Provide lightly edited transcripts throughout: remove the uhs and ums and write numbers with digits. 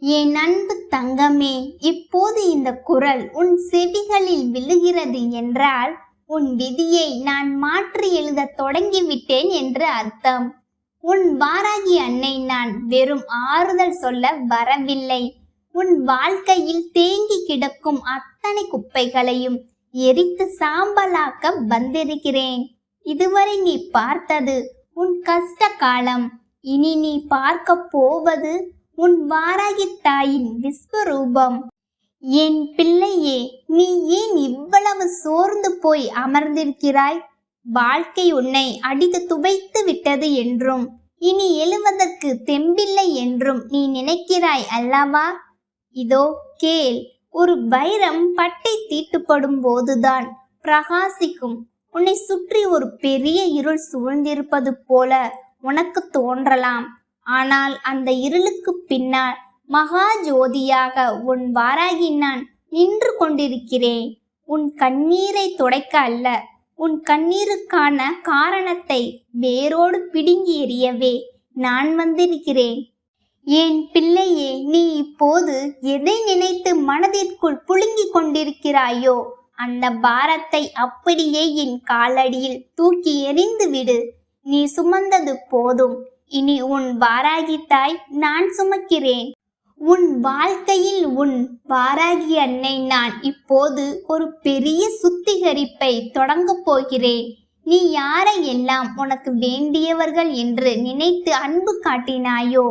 என் அன்பு தங்கமே, இப்போது இந்த குரல் உன் செவிகளில் விழுகிறது என்றால் உன் விதியை நான் மாற்றி எழுத தொடங்கிவிட்டேன் என்று அர்த்தம். உன் வாராகி அன்னை நான் வெறும் ஆறுதல் சொல்ல வரவில்லை. உன் வாழ்க்கையில் தேங்கி கிடக்கும் அத்தனை குப்பைகளையும் எரித்து சாம்பலாக்க வந்திருக்கிறேன். இதுவரை நீ பார்த்தது உன் கஷ்ட காலம். இனி நீ பார்க்க போவது உன் வாராகி தாயின் விஸ்வரூபம். என் பிள்ளையே, நீ ஏன் இவ்வளவு சோர்ந்து போய் அமர்ந்திருக்கிறாய்? வாழ்க்கை உன்னை அடித்து துவைத்து விட்டது என்றும் இனி எழுவதற்கு தெம்பில்லை என்றும் நீ நினைக்கிறாய் அல்லவா? இதோ கேள், ஒரு வைரம் பட்டை தீட்டுப்படும் போதுதான் பிரகாசிக்கும். உன்னை சுற்றி ஒரு பெரிய இருள் சூழ்ந்திருப்பது போல உனக்கு தோன்றலாம். ஆனால் அந்த இருளுக்கு பின்னால் மகா ஜோதியாக உன் வாராகி நான் நின்று கொண்டிருக்கிறேன். உன் கண்ணீரை துடைக்க அல்ல, உன் கண்ணீருக்கான காரணத்தை வேரோடு பிடுங்கி எறியவே நான் வந்திருக்கிறேன். என் பிள்ளையே, நீ இப்போது எதை நினைத்து மனதிற்குள் புழுங்கிக் கொண்டிருக்கிறாயோ அந்த பாரத்தை அப்படியே என் காலடியில் தூக்கி எறிந்து விடு. நீ சுமந்தது போதும். இனி உன் வாராகி தாய் நான் சுமக்கிறேன். உன் வாழ்க்கையில் உன் வாராகி அன்னை நான் இப்போது ஒரு பெரிய சுத்திகரிப்பை தொடங்கப் போகிறேன். நீ யாரை எல்லாம் உனக்கு வேண்டியவர்கள் என்று நினைத்து அன்பு காட்டினாயோ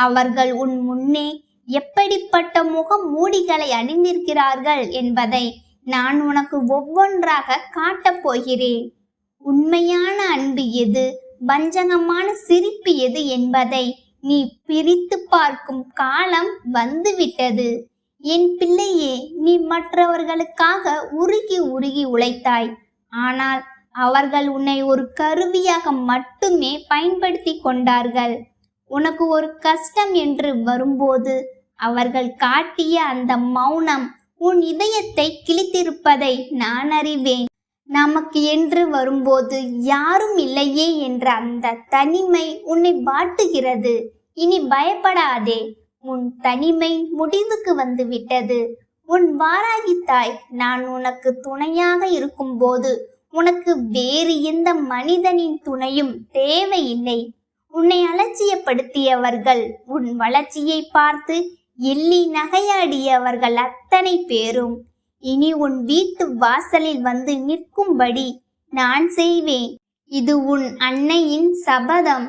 அவர்கள் உன் முன்னே எப்படிப்பட்ட முக மூடிகளை அணிந்திருக்கிறார்கள் என்பதை நான் உனக்கு ஒவ்வொன்றாக காட்டப் போகிறேன். உண்மையான அன்பு எது, வஞ்சகமான சிரிப்பு எது என்பதை நீ பிரித்து பார்க்கும் காலம் வந்துவிட்டது. என் பிள்ளையே, நீ மற்றவர்களுக்காக உருகி உருகி உழைத்தாய். ஆனால் அவர்கள் உன்னை ஒரு கருவியாக மட்டுமே பயன்படுத்தி கொண்டார்கள். உனக்கு ஒரு கஷ்டம் என்று வரும்போது அவர்கள் காட்டிய அந்த மௌனம் உன் இதயத்தை கிழித்திருப்பதை நான் அறிவேன். நமக்கு என்று வரும்போது யாரும் இல்லையே என்ற அந்த தனிமை உன்னை வாட்டுகிறது. இனி பயப்படாதே, உன் தனிமை முடிவுக்கு வந்து விட்டது. உன் வாராகி தாய் நான் உனக்கு துணையாக இருக்கும்போது உனக்கு வேறு எந்த மனிதனின் துணையும் தேவையில்லை. உன்னை அலட்சியப்படுத்தியவர்கள், உன் வளர்ச்சியை பார்த்து எள்ளி நகையாடியவர்கள் அத்தனை பேரும் இனி உன் வீட்டு வாசலில் வந்து நிற்கும்படி நான் செய்வேன். இது உன் அன்னையின் சபதம்.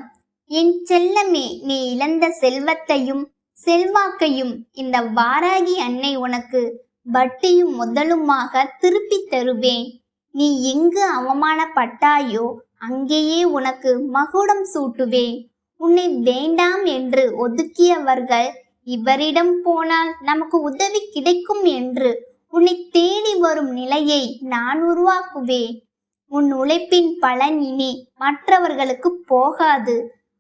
என் செல்லமே, நீ இழந்த செல்வத்தையும் செல்வாக்கையும் இந்த வாராகி அன்னை உனக்கு வட்டியும் முதலுமாக திருப்பி தருவேன். நீ எங்கு அவமானப்பட்டாயோ அங்கேயே உனக்கு மகுடம் சூட்டுவேன். உன்னை வேண்டாம் என்று ஒதுக்கியவர்கள் இவரிடம் போனால் நமக்கு உதவி கிடைக்கும் என்று உன்னை தேடி வரும் நிலையை நான் உருவாக்குவேன். உன் உழைப்பின் பலன் இனி மற்றவர்களுக்கு போகாது.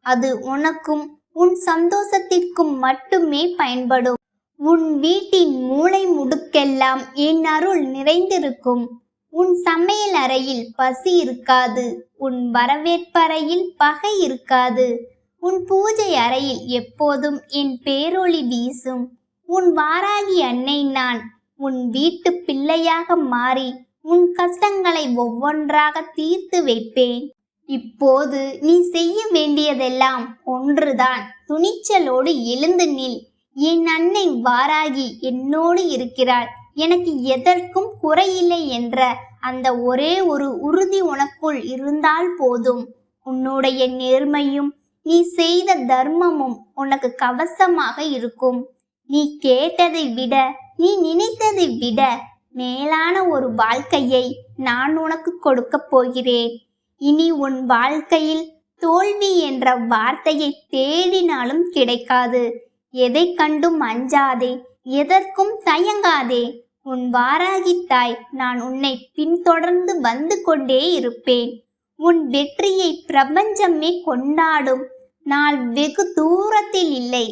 அது உனக்கும் உன் சந்தோஷத்திற்கும் மட்டுமே பயன்படும். உன் வீட்டின் மூளை முடுக்கெல்லாம் என் அருள் நிறைந்திருக்கும். உன் சமையல் அறையில் பசி இருக்காது. உன் வரவேற்பறையில் பகை இருக்காது. உன் பூஜை அறையில் எப்போதும் என் பேரொளி வீசும். உன் வாராகி அன்னை நான் உன் வீட்டு பிள்ளையாக மாறி உன் கஷ்டங்களை ஒவ்வொன்றாக தீர்த்து வைப்பேன். இப்போது நீ செய்ய வேண்டியதெல்லாம் ஒன்றுதான். துணிச்சலோடு எழுந்து நில். என் அன்னை வாராகி என்னோடு இருக்கிறாள், எனக்கு எதற்கும் குறையில்லை என்ற அந்த ஒரே ஒரு உறுதி உனக்குள் இருந்தால் போதும். உன்னுடைய நேர்மையும் நீ செய்த தர்மமும் உனக்கு கவசமாக இருக்கும். நீ கேட்டதை விட, நீ நினைத்ததை விட மேலான ஒரு வாழ்க்கையை நான் உனக்கு கொடுக்க போகிறேன். இனி உன் வாழ்க்கையில் தோல்வி என்ற வார்த்தையை தேடினாலும் கிடைக்காது. எதை கண்டும் அஞ்சாதே, எதற்கும் தயங்காதே. உன் வாராகி தாய் நான் உன்னை பின்தொடர்ந்து வந்து கொண்டே இருப்பேன். உன் வெற்றியை பிரபஞ்சமே கொண்டாடும் நாள் வெகு தூரத்தில் இல்லை.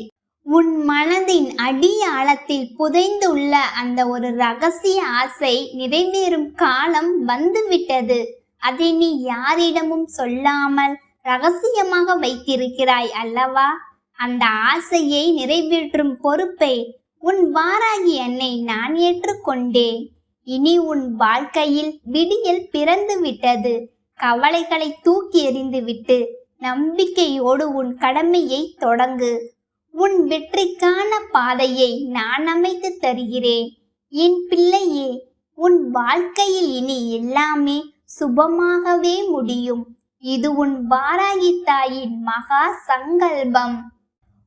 உன் மனதின் அடி ஆழத்தில் புதைந்துள்ள அந்த ஒரு ரகசிய ஆசை நிறைவேறும் காலம் வந்துவிட்டது. அதை நீ யாரிடமும் சொல்லாமல் ரகசியமாக வைத்திருக்கிறாய் அல்லவா? அந்த ஆசையை நிறைவேற்றும் பொறுப்பை உன் வாராகி அன்னை நான் ஏற்றுக்கொண்டேன். இனி உன் வாழ்க்கையில் விடியல் பிறந்து விட்டது. கவலைகளை தூக்கி எறிந்துவிட்டு நம்பிக்கையோடு உன் கடமையை தொடங்கு. உன் வெற்றிக்கான பாதையை நான் அமைத்து தருகிறேன். என் பிள்ளையே, உன் வாழ்க்கையில் இனி எல்லாமே சுபமாகவே முடியும். இது உன் வாராகி தாயின் மகா சங்கல்பம்.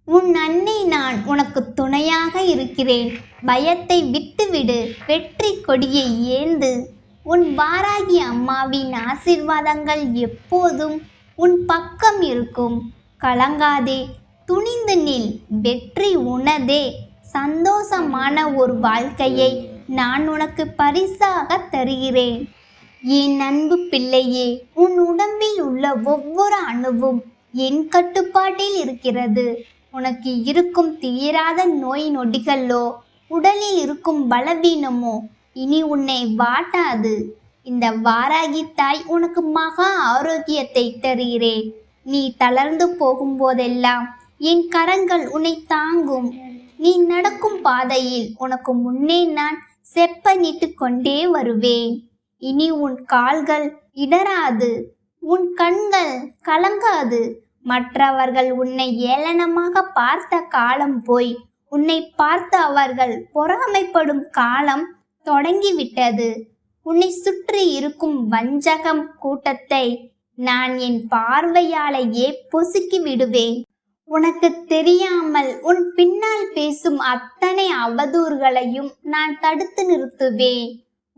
உன் அன்னை நான் உனக்கு துணையாக இருக்கிறேன். பயத்தை விட்டுவிடு, வெற்றி கொடியை ஏந்து. உன் வாராகி அம்மாவின் ஆசீர்வாதங்கள் எப்போதும் உன் பக்கம் இருக்கும். கலங்காதே, துணிந்து நில். வெற்றி உனதே. சந்தோஷமான ஒரு வாழ்க்கையை நான் உனக்கு பரிசாக தருகிறேன். என் அன்பு பிள்ளையே, உன் உடம்பில் உள்ள ஒவ்வொரு அணுவும் என் கட்டுப்பாட்டில் இருக்கிறது. உனக்கு இருக்கும் தீராத நோய் நொடிகளோ உடலில் இருக்கும் பலவீனமோ இனி உன்னை வாட்டாது. இந்த வாராகி தாய் உனக்கு மகா ஆரோக்கியத்தை தருகிறேன். நீ தளர்ந்து போகும்போதெல்லாம் என் கரங்கள் உன்னை தாங்கும். நீ நடக்கும் பாதையில் உனக்கு முன்னே நான் செப்பனிட்டு கொண்டே வருவேன். இனி உன் கால்கள் இடராது, உன் கண்கள் கலங்காது. மற்றவர்கள் உன்னை ஏளனமாக பார்த்த காலம் போய் உன்னை பார்த்து அவர்கள் பொறாமைப்படும் காலம் தொடங்கிவிட்டது. உன்னை சுற்றி இருக்கும் வஞ்சகம் கூட்டத்தை நான் என் பார்வையாலேயே பொசுக்கி விடுவேன். உனக்கு தெரியாமல் உன் பின்னால் பேசும் அத்தனை அவதூறுகளையும் நான் தடுத்து நிறுத்துவேன்.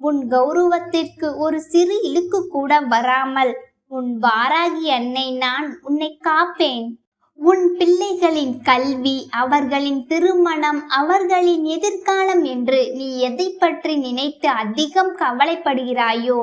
உன் கௌரவத்திற்கு ஒரு சிறு இழுக்கு கூட வராமல் உன் வாராகி அன்னை நான் உன்னை காப்பேன். உன் பிள்ளைகளின் கல்வி, அவர்களின் திருமணம், அவர்களின் எதிர்காலம் என்று நீ எதை பற்றி நினைத்து அதிகம் கவலைப்படுகிறாயோ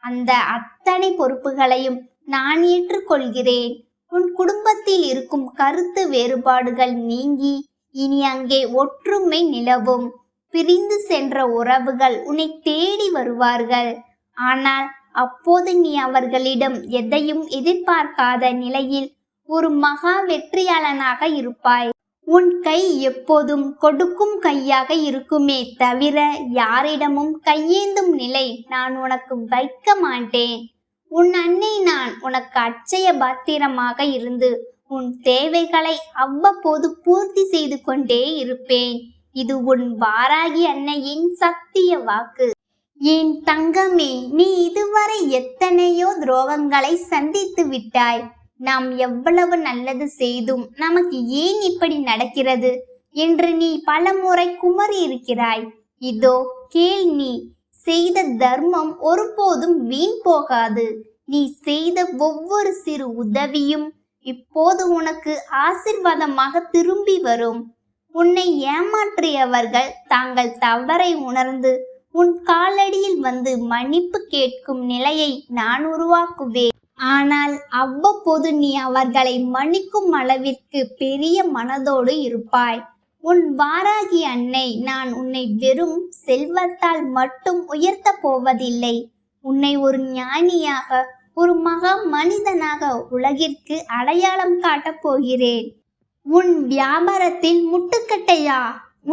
அந்த அத்தனை பொறுப்புகளையும் நான் ஏற்றுக்கொள்கிறேன். உன் குடும்பத்தில் இருக்கும் கருத்து வேறுபாடுகள் நீங்கி இனி அங்கே ஒற்றுமை நிலவும். பிரிந்து சென்ற உறவுகள் உன்னை தேடி வருவார்கள். ஆனால் அப்போது நீ அவர்களிடம் எதையும் எதிர்பார்க்காத நிலையில் ஒரு மகா வெற்றியாளனாக இருப்பாய். உன் கை எப்போதும் கொடுக்கும் கையாக இருக்குமே தவிர யாரிடமும் கையேந்தும் நிலை நான் உனக்கு வைக்க மாட்டேன். உன் அன்னை நான் உனக்கு அட்சய பாத்திரமாக இருந்து உன் தேவைகளை அவ்வப்போது பூர்த்தி செய்து கொண்டே இருப்பேன். இது உன் வாராகி அன்னையின் சத்திய வாக்கு. என் தங்கமே, நீ இதுவரை எத்தனையோ துரோகங்களை சந்தித்து விட்டாய். நாம் எவ்வளவு நல்லது செய்தும் நமக்கு ஏன் இப்படி நடக்கிறது என்று நீ பலமுறை குமறி இருக்கிறாய். இதோ கேள், நீ செய்த தர்மம் ஒருபோதும் வீண் போகாது. நீ செய்த ஒவ்வொரு சிறு உதவியும் இப்போது உனக்கு ஆசீர்வாதமாக திரும்பி வரும். உன்னை ஏமாற்றியவர்கள் தாங்கள் தவறை உணர்ந்து உன் காலடியில் வந்து மன்னிப்பு கேட்கும் நிலையை நான் உருவாக்குவேன். ஆனால் அவ்வப்போது நீ அவர்களை மன்னிக்கும் அளவிற்கு பெரிய மனதோடு இருப்பாய். உன் வாராகி அன்னை நான் உன்னை வெறும் செல்வத்தால் மட்டும் உயர்த்த போவதில்லை. உன்னை ஒரு ஞானியாக, ஒரு மகா மனிதனாக உலகிற்கு அடையாளம் காட்டப் போகிறேன். உன் வியாபாரத்தில் முட்டுக்கட்டையா?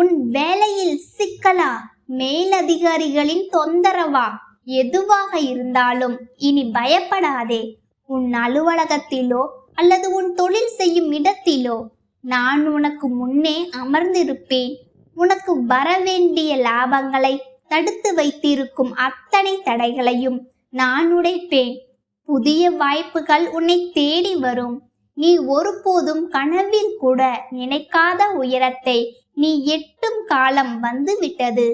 உன் வேலையில் சிக்கலா? மேலதிகாரிகளின் தொந்தரவா? எதுவாக இருந்தாலும் இனி பயப்படாதே. உன் அலுவலகத்திலோ அல்லது உன் தொழில் செய்யும் இடத்திலோ நான் உனக்கு முன்னே அமர்ந்திருப்பேன். உனக்கு வரவேண்டிய லாபங்களை தடுத்து வைத்திருக்கும் அத்தனை தடைகளையும் நான் உடைப்பேன். புதிய வாய்ப்புகள் உன்னை தேடி வரும். நீ ஒருபோதும் கனவில் கூட நினைக்காத உயரத்தை நீ எட்டும் காலம் வந்துவிட்டது.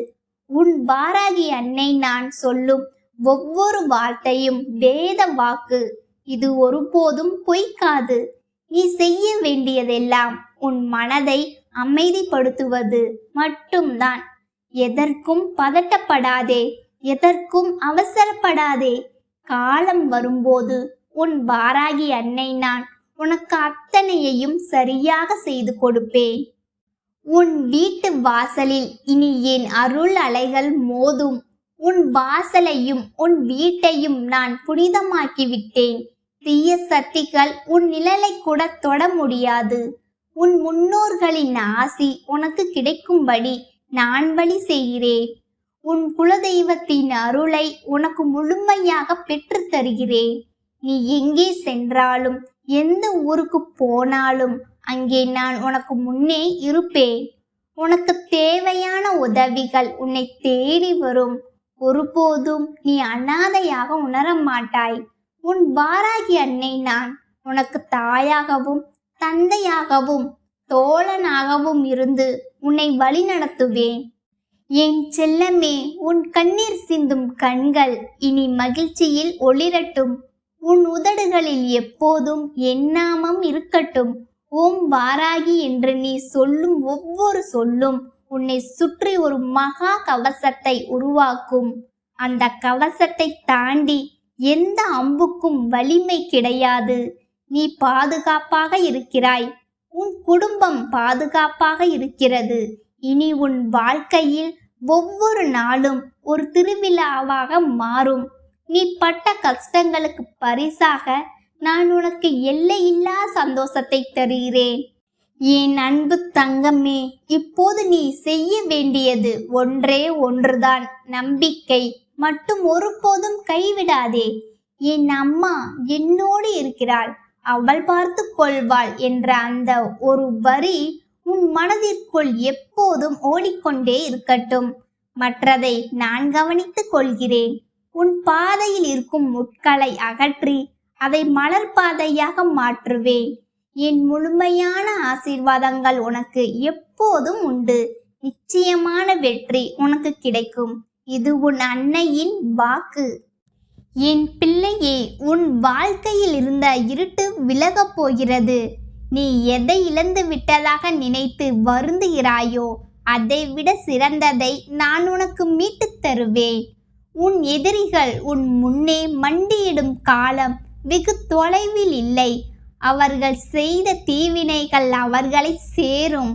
உன் வாராகி அன்னை நான் சொல்லும் ஒவ்வொரு வார்த்தையும் வேத வாக்கு. இது ஒருபோதும் பொய்க்காது. நீ செய்ய வேண்டியதெல்லாம் உன் மனதை அமைதிப்படுத்துவது மட்டும்தான். எதற்கும் பதட்டப்படாதே, எதற்கும் அவசரப்படாதே. காலம் வரும்போது உன் வாராகி அன்னை நான் உனக்கு அத்தனையையும் சரியாக செய்து கொடுப்பேன். உன் வீட்டு வாசலில் இனி என் அருள் அலைகள் மோதும். உன் வாசலையும் உன் வீட்டையும் நான் புனிதமாக்கி விட்டேன். தீய சக்திகள் உன் நிழலை கூட தொட முடியாது. உன் முன்னோர்களின் ஆசி உனக்கு கிடைக்கும்படி நான் வழி செய்கிறேன். உன் குலதெய்வத்தின் அருளை உனக்கு முழுமையாக பெற்று தருகிறேன். நீ எங்கே சென்றாலும் எந்த ஊருக்கு போனாலும் அங்கே நான் உனக்கு முன்னே இருப்பேன். உனக்கு தேவையான உதவிகள் உன்னை தேடி வரும். ஒருபோதும் நீ அனாதையாக உணர மாட்டாய். உன் வாராகி அன்னை நான் உனக்கு தாயாகவும் தந்தையாகவும் தோழனாகவும் இருந்து உன்னை வழிநடத்துவேன். என் செல்லமே, உன் கண்ணீர் சிந்தும் கண்கள் இனி மகிழ்ச்சியில் ஒளிரட்டும். உன் உதடுகளில் எப்போதும் என் நாமம் இருக்கட்டும். ஓம் வாராகி என்று நீ சொல்லும் ஒவ்வொரு சொல்லும் உன்னை சுற்றி ஒரு மகா கவசத்தை உருவாக்கும். அந்த கவசத்தை தாண்டி எந்த அம்புக்கும் வலிமை கிடையாது. நீ பாதுகாப்பாக இருக்கிறாய். உன் குடும்பம் பாதுகாப்பாக இருக்கிறது. இனி உன் வாழ்க்கையில் ஒவ்வொரு நாளும் ஒரு திருவிழாவாக மாறும். நீ பட்ட கஷ்டங்களுக்கு பரிசாக நான் உனக்கு எல்லையில்லா சந்தோஷத்தை தருகிறேன். என் அன்பு தங்கமே, இப்போது நீ செய்ய வேண்டியது ஒன்றே ஒன்றுதான், நம்பிக்கை மட்டும். ஒருபோதும் கைவிடாதே. என் அம்மா என்னோடு இருக்கிறாள், அவள் பார்த்து கொள்வாள் என்ற அந்த ஒரு வரி உன் மனதிற்குள் எப்போதும் ஓடிக்கொண்டே இருக்கட்டும். மற்றதை நான் கவனித்துக் கொள்கிறேன். உன் பாதையில் இருக்கும் முட்களை அகற்றி அதை மலர் பாதையாக மாற்றுவேன். என் முழுமையான ஆசீர்வாதங்கள் உனக்கு எப்போதும் உண்டு. நிச்சயமான வெற்றி உனக்கு கிடைக்கும். இது உன் அன்னையின் வாக்கு. என் பிள்ளையே, உன் வாழ்க்கையில் இருந்த இருட்டு விலகப் போகிறது. நீ எதை இழந்து விட்டதாக நினைத்து வருந்துகிறாயோ அதை விட சிறந்ததை நான் உனக்கு மீட்டுத் தருவேன். உன் எதிரிகள் உன் முன்னே மண்டியிடும் காலம் வெகு தொலைவில் இல்லை. அவர்கள் செய்த தீவினைகள் அவர்களை சேரும்.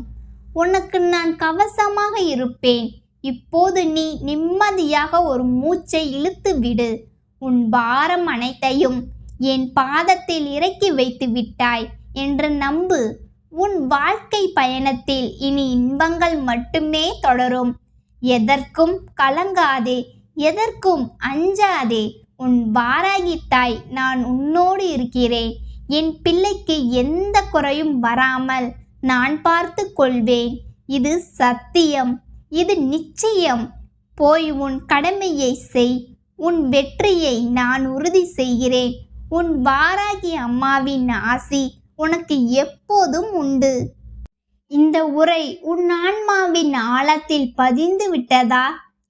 உனக்கு நான் கவசமாக இருப்பேன். இப்போது நீ நிம்மதியாக ஒரு மூச்சை இழுத்து விடு. உன் பாரம் அனைத்தையும் என் பாதத்தில் இறக்கி வைத்து விட்டாய் என்று நம்பு. உன் வாழ்க்கை பயணத்தில் இனி இன்பங்கள் மட்டுமே தொடரும். எதற்கும் கலங்காதே, எதற்கும் அஞ்சாதே. உன் வாராகி தாய் நான் உன்னோடு இருக்கிறேன். என் பிள்ளைக்கு எந்த குறையும் வராமல் நான் பார்த்து கொள்வேன். இது சத்தியம், இது நிச்சயம். போய் உன் கடமையை செய். உன் வெற்றியை நான் உறுதி செய்கிறேன். உன் வாராகி அம்மாவின் ஆசி உனக்கு எப்போதும் உண்டு. இந்த உரை உன் ஆன்மாவின் ஆழத்தில் பதிந்து விட்டதா?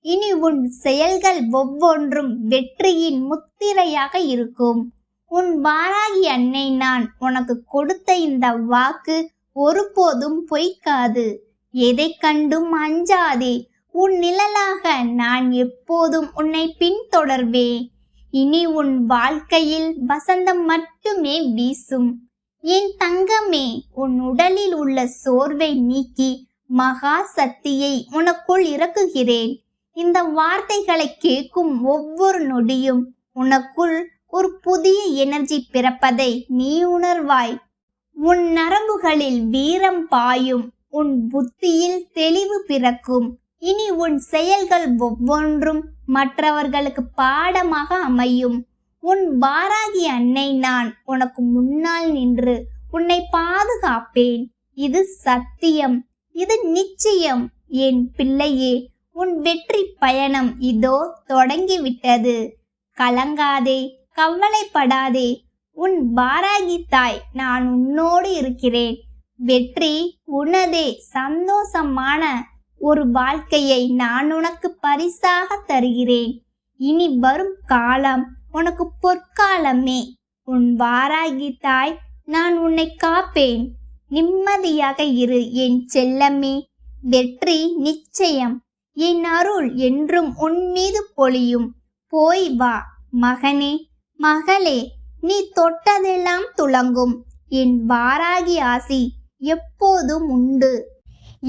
இனி உன் செயல்கள் ஒவ்வொன்றும் வெற்றியின் முத்திரையாக இருக்கும். உன் வாராகி அன்னை நான் உனக்கு கொடுத்த இந்த வாக்கு ஒருபோதும் பொய்க்காது. எதை கண்டும் அஞ்சாதே. உன் நிழலாக நான் எப்போதும் உன்னை பின்தொடர்வேன். இனி உன் வாழ்க்கையில் வசந்தம் மட்டுமே வீசும். என் தங்கமே, உன் உடலில் உள்ள சோர்வை நீக்கி மகா சக்தியை உனக்குள் இறக்குகிறேன். இந்த வார்த்தைகளை கேட்கும் ஒவ்வொரு நொடியும் உனக்குள் ஒரு புதிய எனர்ஜி பிறப்பதை நீ உணர்வாய். உன் நரம்புகளில் வீரம் பாயும். உன் புத்தியில் தெளிவு பிறக்கும். இனி உன் செயல்கள் ஒவ்வொன்றும் மற்றவர்களுக்கு பாடமாக அமையும். உன் வாராகி அன்னை நான் உனக்கு முன்னால் நின்று உன்னை பாதுகாப்பேன். இது சத்தியம், இது நிச்சயம். என் பிள்ளையே, உன் வெற்றி பயணம் இதோ தொடங்கிவிட்டது. கலங்காதே, கவலைப்படாதே. உன் வாராகி தாய் நான் உன்னோடு இருக்கிறேன். வெற்றி உனதே. சந்தோஷமான ஒரு வாழ்க்கையை நான் உனக்கு பரிசாக தருகிறேன். இனி வரும் காலம் உனக்கு பொற்காலமே. உன் வாராகி தாய் நான் உன்னை காப்பேன். நிம்மதியாக இரு என் செல்லமே. வெற்றி நிச்சயம். என் அருள் என்றும் உன் மீது பொழியும். போய் வா மகனே, மகளே. நீ தொட்டதெல்லாம் துலங்கும். என் வாராகி ஆசி எப்போதும் உண்டு.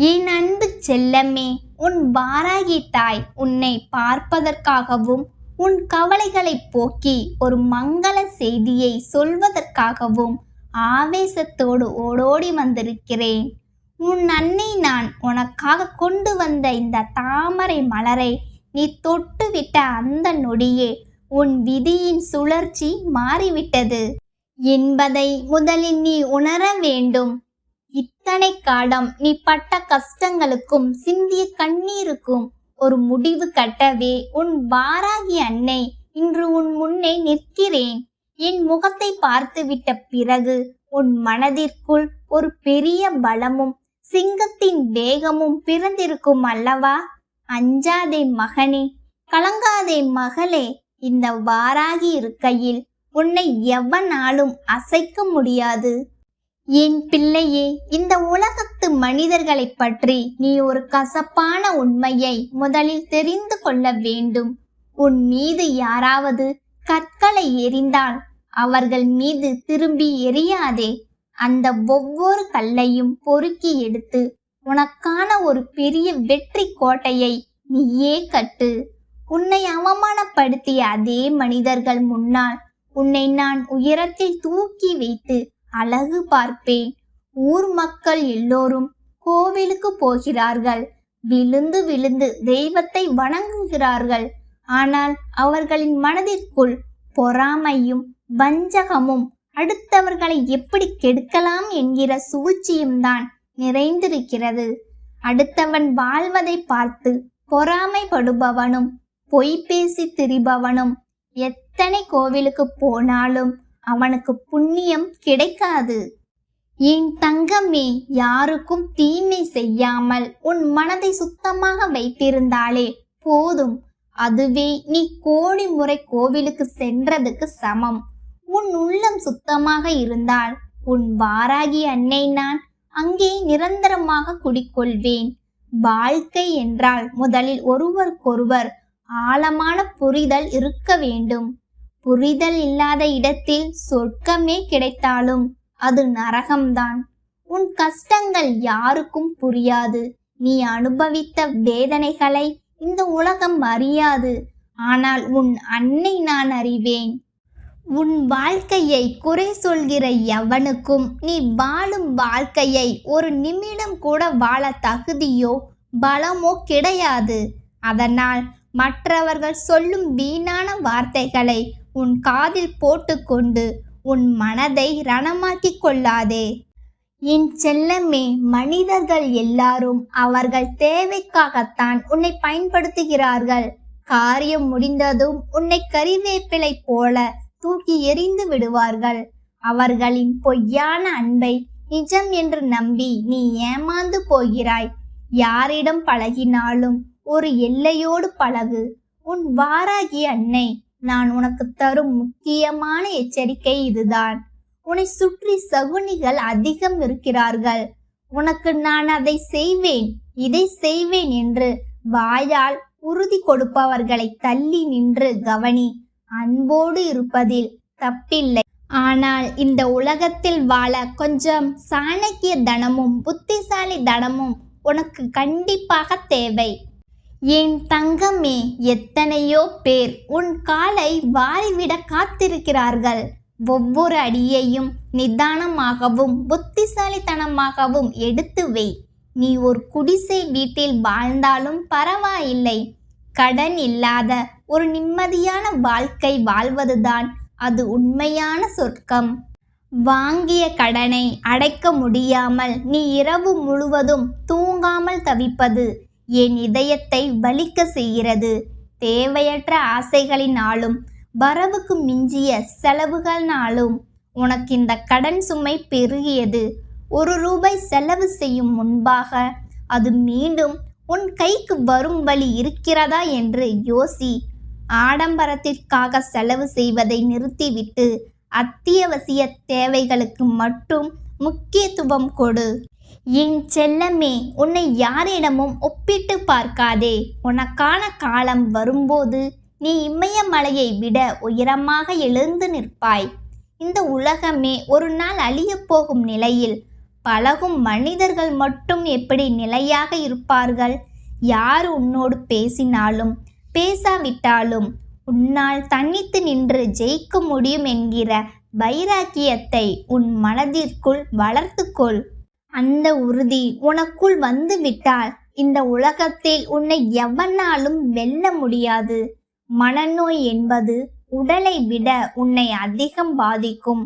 என் அன்பு செல்லமே, உன் வாராகி தாய் உன்னை பார்ப்பதற்காகவும் உன் கவலைகளை போக்கி ஒரு மங்கள செய்தியை சொல்வதற்காகவும் ஆவேசத்தோடு ஓடோடி வந்திருக்கிறேன். உன் அன்னை நான் உனக்காக கொண்டு வந்த இந்த தாமரை மலரை நீ தொட்டுவிட்ட அந்த நொடியே உன் விதியின் சுழற்சி மாறிவிட்டது என்பதை முதலில் நீ உணர வேண்டும். இத்தனை காலம் நீ பட்ட கஷ்டங்களுக்கும் சிந்திய கண்ணீருக்கும் ஒரு முடிவு கட்டவே உன் வாராகி அன்னை இன்று உன் முன்னே நிற்கிறேன். என் முகத்தை பார்த்துவிட்ட பிறகு உன் மனதிற்குள் ஒரு பெரிய பலமும் சிங்கத்தின் வேகமும் பிறந்திருக்கும் அல்லவா? அஞ்சாதே மகனே, கலங்காதே மகளே. இந்த வாராகி இருக்கையில் உன்னை எவனாலும் அசைக்க முடியாது. என் பிள்ளையே, இந்த உலகத்து மனிதர்களை பற்றி நீ ஒரு கசப்பான உண்மையை முதலில் தெரிந்து கொள்ள வேண்டும். உன் மீது யாராவது கற்களை எறிந்தால் அவர்கள் மீது திரும்பி எறியாதே. அந்த ஒவ்வொரு கல்லையும் பொறுக்கி எடுத்து உனக்கான ஒரு பெரிய வெற்றி கோட்டையை நீயே கட்டு. உன்னை அவமானப்படுத்திய அதே மனிதர்கள் முன்னால் உன்னை நான் உயரத்தில் தூக்கி வைத்து அழகு பார்ப்பேன். ஊர் மக்கள் எல்லோரும் கோவிலுக்கு போகிறார்கள், விழுந்து விழுந்து தெய்வத்தை வணங்குகிறார்கள். ஆனால் அவர்களின் மனதிற்குள் பொறாமையும் வஞ்சகமும் அடுத்தவர்களை எப்படி கெடுக்கலாம் என்கிற சூழ்ச்சியும் தான் நிறைந்திருக்கிறது. அடுத்தவன் வாழ்வதை பார்த்து பொறாமைப்படுபவனும் பொய் பேசி திரிபவனும் எத்தனை கோவிலுக்கு போனாலும் அவனுக்கு புண்ணியம் கிடைக்காது. என் தங்கமே, யாருக்கும் தீமை செய்யாமல் உன் மனதை சுத்தமாக வைத்திருந்தாலே போதும். அதுவே நீ கோடி முறை கோவிலுக்கு சென்றதுக்கு சமம். உன் உள்ளம் சுத்தமாக இருந்தால் உன் வாராகி அன்னை நான் அங்கே நிரந்தரமாக குடிக்கொள்வேன். வாழ்க்கை என்றால் முதலில் ஒருவருக்கொருவர் ஆழமான புரிதல் இருக்க வேண்டும். புரிதல் இல்லாத இடத்தில் சொர்க்கமே கிடைத்தாலும் அது நரகம்தான். உன் கஷ்டங்கள் யாருக்கும் புரியாது. நீ அனுபவித்த வேதனைகளை இந்த உலகம் அறியாது. ஆனால் உன் அன்னை நான் அறிவேன். உன் வாழ்க்கையை குறை சொல்கிற எவனுக்கும் நீ வாழும் வாழ்க்கையை ஒரு நிமிடம் கூட வாழ தகுதியோ பலமோ கிடையாது. அதனால் மற்றவர்கள் சொல்லும் வீணான வார்த்தைகளை உன் காதில் போட்டுக்கொண்டு உன் மனதை ரணமாக்கிக் கொள்ளாதே. என் செல்லமே, மனிதர்கள் எல்லாரும் அவர்கள் தேவைக்காகத்தான் உன்னை பயன்படுத்துகிறார்கள். காரியம் முடிந்ததும் உன்னை கறிவேப்பிலை போல தூக்கி எறிந்து விடுவார்கள். அவர்களின் பொய்யான அன்பை நிஜம் என்று நம்பி நீ ஏமாந்து போகிறாய். யாரிடம் பழகினாலும் ஒரு எல்லையோடு பழகு. உன் வாராகி அன்னை நான் உனக்கு தரும் முக்கியமான எச்சரிக்கை இதுதான். உன்னை சுற்றி சகுனிகள் அதிகம் இருக்கிறார்கள். உனக்கு நான் அதை செய்வேன், இதை செய்வேன் என்று வாயால் உறுதி கொடுப்பவர்களை தள்ளி நின்று கவனி. அன்போடு இருப்பதில் தப்பில்லை. ஆனால் இந்த உலகத்தில் வாழ கொஞ்சம் சாணக்கிய தனமும் புத்திசாலி தனமும் உனக்கு கண்டிப்பாக தேவை. என் தங்கமே, எத்தனையோ பேர் உன் காலை வாரிவிட காத்திருக்கிறார்கள். ஒவ்வொரு அடியையும் நிதானமாகவும் புத்திசாலித்தனமாகவும் எடுத்து வை. நீ ஒரு குடிசை வீட்டில் வாழ்ந்தாலும் பரவாயில்லை. கடன் இல்லாத ஒரு நிம்மதியான வாழ்க்கை வாழ்வதுதான் அது உண்மையான சொர்க்கம். வாங்கிய கடனை அடைக்க முடியாமல் நீ இரவு முழுவதும் தூங்காமல் தவிப்பது என் இதயத்தை வலிக்க செய்கிறது. தேவையற்ற ஆசைகளினாலும் வரவுக்கு மிஞ்சிய செலவுகளினாலும் உனக்கு இந்த கடன் சுமை பெருகியது. ₹1 செலவு செய்யும் முன்பாக அது மீண்டும் உன் கைக்கு வரும் வழி இருக்கிறதா என்று யோசி. ஆடம்பரத்திற்காக செலவு செய்வதை நிறுத்திவிட்டு அத்தியாவசிய தேவைகளுக்கு மட்டும் முக்கியத்துவம் கொடு. என் செல்லமே, உன்னை யாரிடமும் ஒப்பிட்டு பார்க்காதே. உனக்கான காலம் வரும்போது நீ இமயமலையை விட உயரமாக எழுந்து நிற்பாய். இந்த உலகமே ஒரு நாள் அழியப் போகும் நிலையில் பழகும் மனிதர்கள் மட்டும் எப்படி நிலையாக இருப்பார்கள்? யார் உன்னோடு பேசினாலும் பேசாவிட்டாலும் உன்னால் தனித்து நின்று ஜெயிக்க முடியும் என்கிற வைராக்கியத்தை உன் மனதிற்குள் வளர்த்துக்கொள். அந்த உறுதி உனக்குள் வந்து விட்டால் இந்த உலகத்தில் உன்னை எவனாலும் வெல்ல முடியாது. மனநோய் என்பது உடலை விட உன்னை அதிகம் பாதிக்கும்.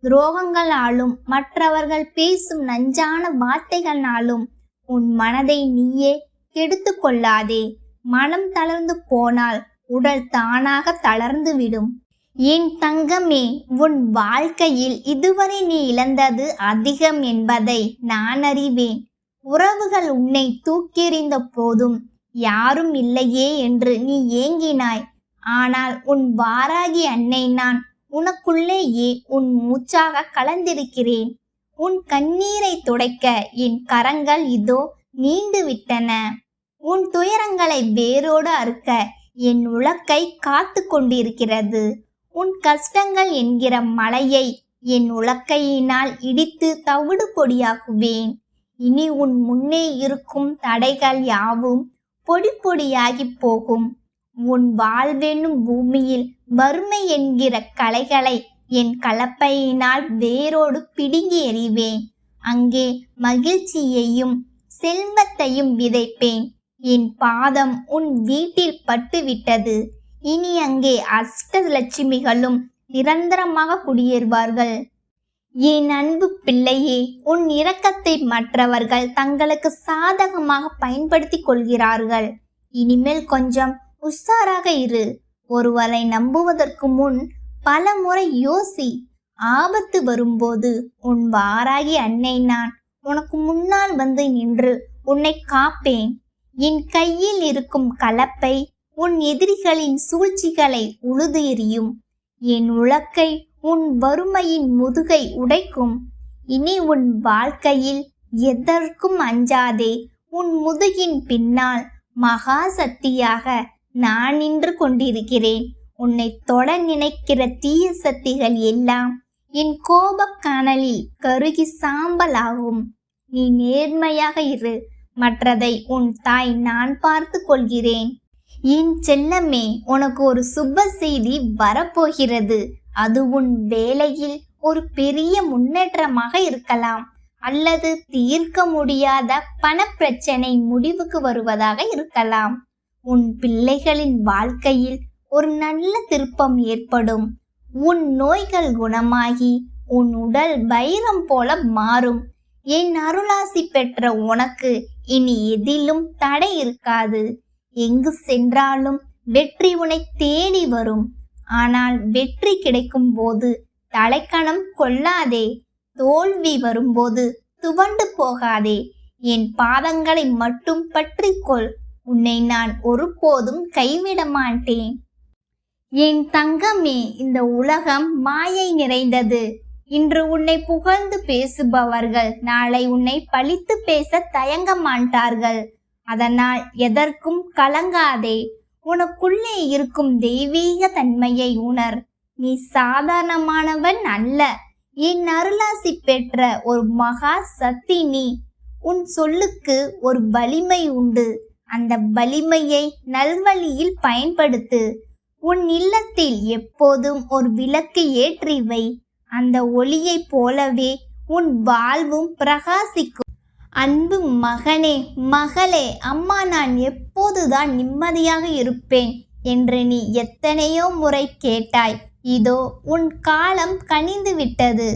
துரோகங்களாலும் மற்றவர்கள் பேசும் நஞ்சான வார்த்தைகளாலும் உன் மனதை நீயே கெடுத்து கொள்ளாதே. மனம் தளர்ந்து போனால் உடல் தானாக தளர்ந்து விடும். என் தங்கமே, உன் வாழ்க்கையில் இதுவரை நீ இழந்தது அதிகம் என்பதை நான் அறிவேன். உறவுகள் உன்னை தூக்கெறிந்த போதும் யாரும் இல்லையே என்று நீ ஏங்கினாய். ஆனால் உன் வாராகி அன்னை நான் உனக்குள்ளேயே உன் மூச்சாக கலந்திருக்கிறேன். உன் கண்ணீரை துடைக்க என் கரங்கள் இதோ நீண்டு விட்டன. உன் துயரங்களை வேரோடு அறுக்க என் உலக்கை காத்து கொண்டிருக்கிறது. உன் கஷ்டங்கள் என்கிற மலையை என் உலக்கையினால் இடித்து தவிடு பொடியாக்குவேன். இனி உன் முன்னே இருக்கும் தடைகள் யாவும் பொடி பொடியாகி போகும். உன் வாழ்வென்னும் பூமியில் வறுமை என்கிற களைகளை என் கலப்பையினால் வேரோடு பிடுங்கி எறிவேன். அங்கே மகிழ்ச்சியையும் செல்வத்தையும் விதைப்பேன். என் பாதம் உன் வீட்டில் பட்டுவிட்டது. இனி அங்கே அஷ்டலட்சுமிகளும் நிரந்தரமாக குடியேறுவார்கள். என் அன்பு பிள்ளையே, உன் இரக்கத்தை மற்றவர்கள் தங்களுக்கு சாதகமாக பயன்படுத்தி கொள்கிறார்கள். இனிமேல் கொஞ்சம் உஷாராக இரு. ஒருவரை நம்புவதற்கு முன் பல முறை யோசி. ஆபத்து வரும்போது உன் வாராகி அன்னை நான் உனக்கு முன்னால் வந்து நின்று உன்னை காப்பேன். என் கையில் இருக்கும் கலப்பை உன் எதிரிகளின் சூழ்ச்சிகளை உழுது எறியும். என் உலக்கை உன் வறுமையின் முதுகை உடைக்கும். இனி உன் வாழ்க்கையில் எதற்கும் அஞ்சாதே. உன் முதுகின் பின்னால் மகா சக்தியாக நான் நின்று கொண்டிருக்கிறேன். உன்னை தொட நினைக்கிற தீய சக்திகள் எல்லாம் என் கோபக் கனலில் கருகி சாம்பல் ஆகும். நீ நேர்மையாக இரு. மற்றதை உன் தாய் நான் பார்த்து கொள்கிறேன். என் செல்லமே, உனக்கு ஒரு சுப செய்தி வரப்போகிறது. அது உன் வேலையில் ஒரு பெரிய முன்னேற்றமாக இருக்கலாம், அல்லது தீர்க்க முடியாத பணப்பிரச்சனை முடிவுக்கு வருவதாக இருக்கலாம். உன் பிள்ளைகளின் வாழ்க்கையில் ஒரு நல்ல திருப்பம் ஏற்படும். உன் நோய்கள் குணமாகி உன் உடல் வைரம் போல மாறும். என் அருளாசி பெற்ற உனக்கு இனி எதிலும் தடை இருக்காது. எங்கு சென்றாலும் வெற்றி உன்னை தேடி வரும். ஆனால் வெற்றி கிடைக்கும் போது தலைக்கணம் கொள்ளாதே. தோல்வி வரும்போது துவண்டு போகாதே. என் பாதங்களை மட்டும் பற்றிக்கொள். உன்னை நான் ஒருபோதும் கைவிட மாட்டேன். என் தங்கமே, இந்த உலகம் மாயை நிறைந்தது. இன்று உன்னை புகழ்ந்து பேசுபவர்கள் நாளை உன்னை பழித்து பேச தயங்க மாட்டார்கள். அதனால் எதற்கும் கலங்காதே. உனக்குள்ளே இருக்கும் தெய்வீக தன்மையை உணர். நீ சாதாரணமானவன் அல்ல. என் அருளாசி பெற்ற ஒரு மகா சக்தி நீ. உன் சொல்லுக்கு ஒரு வலிமை உண்டு. அந்த வலிமையை நல்வழியில் பயன்படுத்து. உன் இல்லத்தில் எப்போதும் ஒரு விளக்கு ஏற்றி வை. அந்த ஒளியை போலவே உன் வாழ்வும் பிரகாசிக்கும். அன்பு மகனே, மகளே, அம்மா நான் எப்போதுதான் நிம்மதியாக இருப்பேன் என்று நீ எத்தனையோ முறை கேட்டாய். இதோ உன் காலம் கனிந்து விட்டது.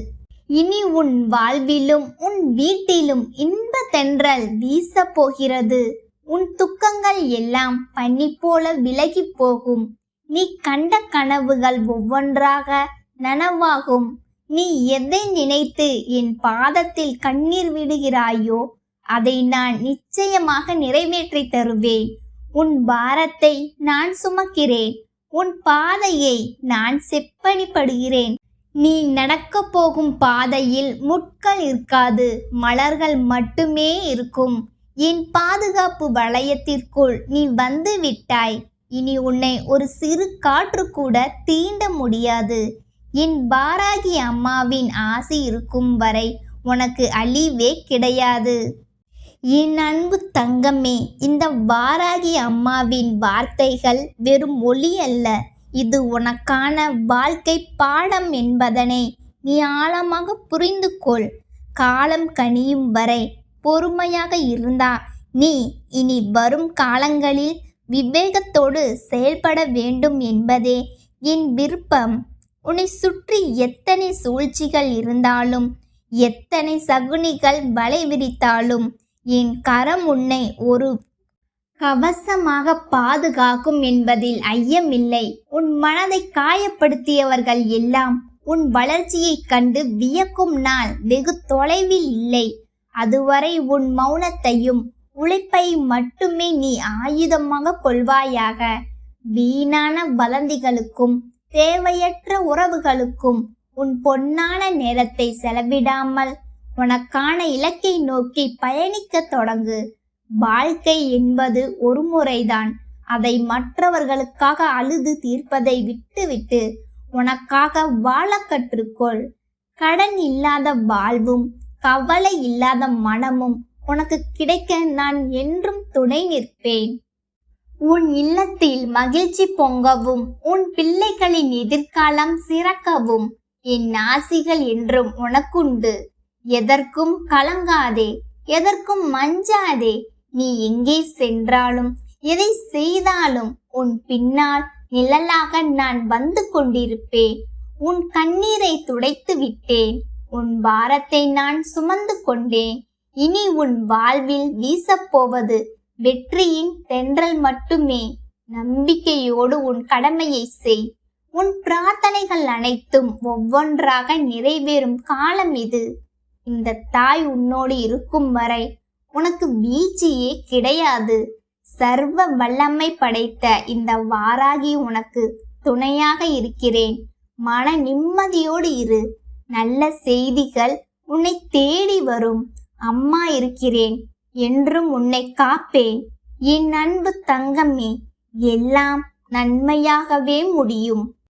இனி உன் வாழ்விலும் உன் வீட்டிலும் இன்ப தென்றல் வீச போகிறது. உன் துக்கங்கள் எல்லாம் பனி போல விலகி போகும். நீ கண்ட கனவுகள் ஒவ்வொன்றாக நனவாகும். நீ எதை நினைத்து என் பாதத்தில் கண்ணீர் விடுகிறாயோ அதை நான் நிச்சயமாக நிறைவேற்றி தருவேன். உன் பாரத்தை நான் சுமக்கிறேன். உன் பாதையை நான் செப்பனிப்படுகிறேன். நீ நடக்க போகும் பாதையில் முட்கள் இருக்காது, மலர்கள் மட்டுமே இருக்கும். என் பாதுகாப்பு வளையத்திற்குள் நீ வந்து விட்டாய். இனி உன்னை ஒரு சிறு காற்று கூட தீண்ட முடியாது. என் வாராகி அம்மாவின் ஆசி இருக்கும் வரை உனக்கு அழிவே கிடையாது. என் அன்பு தங்கமே, இந்த வாராகி அம்மாவின் வார்த்தைகள் வெறும் ஒளி அல்ல, இது உனக்கான வாழ்க்கை பாடம் என்பதனை நீ ஆழமாக புரிந்து கொள். காலம் கனியும் வரை பொறுமையாக இருந்தா நீ இனி வரும் காலங்களில் விவேகத்தோடு செயல்பட வேண்டும் என்பதே என் விருப்பம். உன்னை சுற்றி எத்தனை சூழ்ச்சிகள் இருந்தாலும், எத்தனை சகுனிகள் வலை விரித்தாலும், என் கரம் உன்னை ஒரு கவசமாக பாதுகாக்கும் என்பதில் ஐயமில்லை. உன் மனதை காயப்படுத்தியவர்கள் எல்லாம் உன் வளர்ச்சியைக் கண்டு வியக்கும் நாள் வெகு தொலைவில் இல்லை. அதுவரை உன் மௌனத்தையும் உழைப்பையும் மட்டுமே நீ ஆயுதமாக கொள்வாயாக. வீணான வதந்திகளுக்கும் தேவையற்ற உறவுகளுக்கும் உன் பொன்னான நேரத்தை செலவிடாமல் உனக்கான இலக்கை நோக்கி பயணிக்க தொடங்கு. வாழ்க்கை என்பது ஒரு முறைதான். அதை மற்றவர்களுக்காக அழுது தீர்ப்பதை விட்டுவிட்டு உனக்காக வாழ கற்றுக்கொள். கடன் இல்லாத வாழ்வும் கவலை இல்லாத மனமும் உனக்கு கிடைக்க நான் என்றும் துணை நிற்பேன். உன் இல்லத்தில் மகிழ்ச்சி பொங்கவும், உன் பிள்ளைகளின் எதிர்காலம் சிறக்கவும் என் ஆசிகள் என்றும் உனக்குண்டு. எதற்கும் கலங்காதே, எதற்கும் மஞ்சாதே. நீ எங்கே சென்றாலும் எதை செய்தாலும் உன் பின்னால் நிழலாக நான் வந்து கொண்டிருப்பேன். உன் கண்ணீரை துடைத்து விட்டேன். உன் பாரத்தை நான் சுமந்து கொண்டேன். இனி உன் வாழ்வில் வீசப்போவது வெற்றியின் தென்றல் மட்டுமே. நம்பிக்கையோடு உன் கடமையை செய். உன் பிரார்த்தனைகள் அனைத்தும் ஒவ்வொன்றாக நிறைவேறும் காலம் இது. இந்த தாய் உன்னோடு இருக்கும் வரை உனக்கு வீழ்ச்சியே கிடையாது. சர்வ வல்லமை படைத்த இந்த வாராகி உனக்கு துணையாக இருக்கிறேன். மன நிம்மதியோடு இரு. நல்ல செய்திகள் உன்னை தேடி வரும். அம்மா இருக்கிறேன், என்றும் உன்னை காப்பேன். என் அன்பு தங்கமே, எல்லாம் நன்மையாகவே முடியும்.